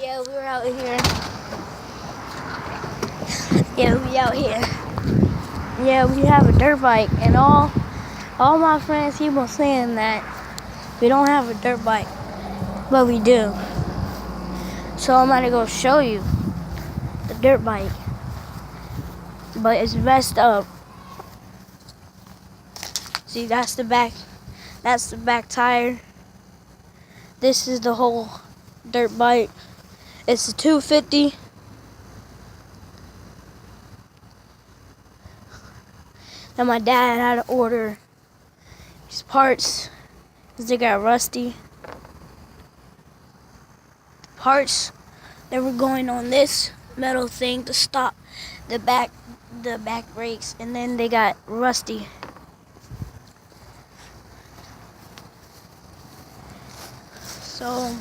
Yeah, we're out here. Yeah, we out here. Yeah, we have a dirt bike, and all my friends keep on saying that we don't have a dirt bike, but we do. So I'm gonna go show you the dirt bike, but it's messed up. See, that's the back tire. This is the whole dirt bike. It's a 250. And my dad had to order these parts because they got rusty. Parts that were going on this metal thing to stop the back brakes, and then they got rusty. So